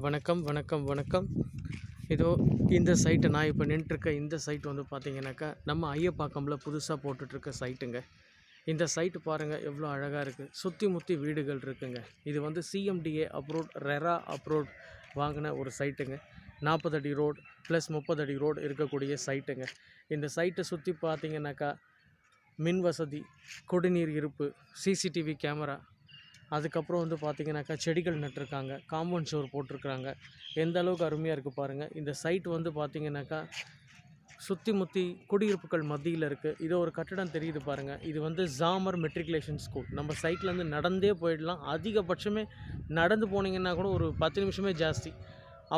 வணக்கம் வணக்கம் வணக்கம். இதோ இந்த சைட்டை நான் இப்போ நின்றுருக்க இந்த சைட் வந்து பார்த்தீங்கன்னாக்கா நம்ம ஐயப்பாக்கம்ல புதுசாக போட்டுட்ருக்க சைட்டுங்க. இந்த சைட்டு பாருங்கள் எவ்வளோ அழகாக இருக்குது. சுற்றி முற்றி வீடுகள் இருக்குங்க. இது வந்து சிஎம்டிஏ அப்ரூவ்ட் ரெரா அப்ரூவ்ட் வாங்கின ஒரு சைட்டுங்க. 40 அடி ரோடு ப்ளஸ் 30 அடி ரோடு இருக்கக்கூடிய சைட்டுங்க. இந்த சைட்டை சுற்றி பார்த்தீங்கன்னாக்கா மின் வசதி, குடிநீர் இருப்பு, சிசிடிவி கேமரா, அதுக்கப்புறம் வந்து பார்த்திங்கனாக்கா செடிகள் நட்டிருக்காங்க, காம்பவுண்ட் சுவர் போட்டிருக்கிறாங்க. எந்த அளவுக்கு அருமையாக இருக்குது பாருங்கள். இந்த சைட் வந்து பார்த்திங்கனாக்கா சுற்றி முற்றி குடியிருப்புகள் மத்தியில் இருக்குது. இது ஒரு கட்டடம் தெரியுது பாருங்கள். இது வந்து ஜாமர் மெட்ரிகுலேஷன் ஸ்கூல். நம்ம சைட்லேருந்து நடந்தே போயிடலாம். அதிகபட்சமே நடந்து போனீங்கன்னா கூட ஒரு 10 நிமிஷமே ஜாஸ்தி.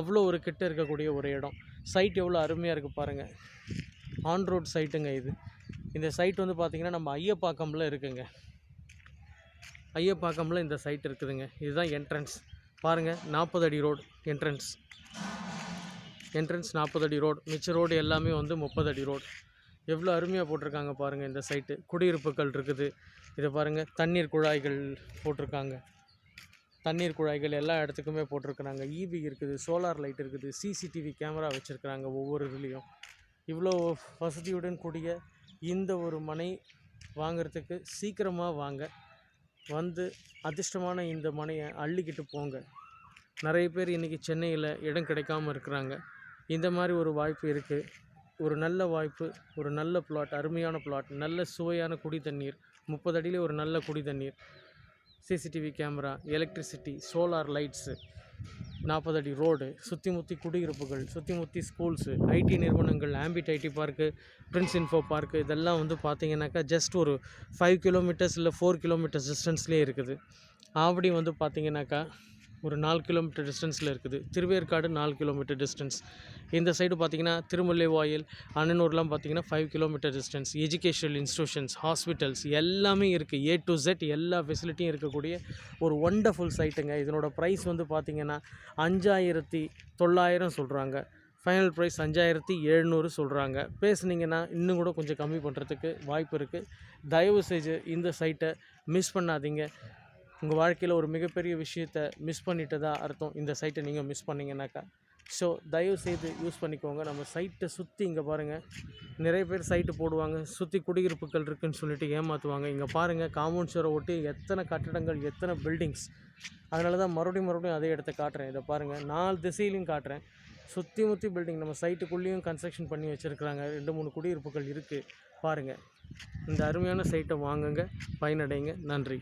அவ்வளோ ஒரு கிட்ட இருக்கக்கூடிய ஒரு இடம். சைட் எவ்வளோ அருமையாக இருக்குது பாருங்கள். ஆன் ரோட் சைட்டுங்க இது. இந்த சைட் வந்து பார்த்திங்கன்னா நம்ம ஐயப்பாக்கம்ல இருக்குங்க. ஐயப்பாக்கம்ல இந்த சைட் இருக்குதுங்க. இதுதான் என்ட்ரன்ஸ் பாருங்கள். 40 அடி ரோடு என்ட்ரன்ஸ் 40 அடி ரோடு. மிச்ச ரோடு எல்லாமே வந்து 30 அடி ரோடு. எவ்வளோ அருமையாக போட்டிருக்காங்க பாருங்கள். இந்த சைட்டு குடியிருப்புகள் இருக்குது. இதை பாருங்கள். தண்ணீர் குழாய்கள் போட்டிருக்காங்க. தண்ணீர் குழாய்கள் எல்லா இடத்துக்குமே போட்டிருக்கிறாங்க. ஈபி இருக்குது, சோலார் லைட் இருக்குது, சிசிடிவி கேமரா வச்சுருக்குறாங்க ஒவ்வொரு இதுலேயும். இவ்வளோ வசதியுடன் கூடிய இந்த ஒரு மனை வாங்கிறதுக்கு சீக்கிரமாக வாங்க. வந்து அதிர்ஷ்டமான இந்த மனையை அள்ளிக்கிட்டு போங்க. நிறைய பேர் இன்றைக்கி சென்னையில் இடம் கிடைக்காமல் இருக்கிறாங்க. இந்த மாதிரி ஒரு வாய்ப்பு இருக்குது. ஒரு நல்ல வாய்ப்பு, ஒரு நல்ல பிளாட், அருமையான பிளாட், நல்ல சுவையான குடி தண்ணீர், 30 அடியிலே ஒரு நல்ல குடி தண்ணீர், CCTV camera, electricity, solar lights, 40 அடி ரோடு, சுற்றி முற்றி குடியிருப்புகள், சுற்றி முற்றி ஸ்கூல்ஸு, ஐடி நிறுவனங்கள், ambit ID park, Prince info park, இதெல்லாம் வந்து பார்த்திங்கனாக்கா ஜஸ்ட் ஒரு 5 கிலோமீட்டர்ஸ் இல்லை 4 கிலோமீட்டர்ஸ் டிஸ்டன்ஸ்லேயே இருக்குது. ஆவடி வந்து பார்த்திங்கனாக்கா ஒரு 4 கிலோமீட்டர் டிஸ்டன்ஸில் இருக்குது. Thiruverkadu 4 kilometre distance. இந்த சைடு பார்த்திங்கன்னா திருமலைவாயில், அண்ணனூர்லாம் பார்த்திங்கன்னா 5 kilometre distance. Educational institutions, hospitals எல்லாமே இருக்குது. A to Z எல்லா ஃபெசிலிட்டியும் இருக்கக்கூடிய ஒரு ஒண்டர்ஃபுல் சைட்டுங்க. இதனோட ப்ரைஸ் வந்து பார்த்திங்கன்னா 5,900 சொல்கிறாங்க. ஃபைனல் ப்ரைஸ் 5,700 சொல்கிறாங்க. பேசுனீங்கன்னா இன்னும் கூட கொஞ்சம் கம்மி பண்ணுறதுக்கு வாய்ப்பு இருக்குது. தயவு செஞ்சு இந்த சைட்டை மிஸ் பண்ணாதீங்க. உங்கள் வாழ்க்கையில் ஒரு மிகப்பெரிய விஷயத்தை மிஸ் பண்ணிட்டதா அர்த்தம். இந்த சைட்டை நீங்கள் மிஸ் பண்ணிங்கனாக்கா. ஸோ தயவு செய்து யூஸ் பண்ணிக்கோங்க. நம்ம சைட்டை சுற்றி இங்கே பாருங்கள். நிறைய பேர் சைட்டு போடுவாங்க, சுற்றி குடியிருப்புகள் இருக்குதுன்னு சொல்லிட்டு ஏமாற்றுவாங்க. இங்கே பாருங்கள், காம்பவுண்ட் சுவரை ஒட்டி எத்தனை கட்டடங்கள், எத்தனை பில்டிங்ஸ். அதனால தான் மறுபடியும் அதே இடத்த காட்டுறேன். இதை பாருங்கள், 4 திசையிலையும் காட்டுறேன். சுற்றி முற்றி பில்டிங். நம்ம சைட்டுக்குள்ளேயும் கன்ஸ்ட்ரக்ஷன் பண்ணி வச்சுருக்குறாங்க. 2-3 குடியிருப்புகள் இருக்குது பாருங்கள். இந்த அருமையான சைட்டை வாங்குங்க, பயனடைங்க. நன்றி.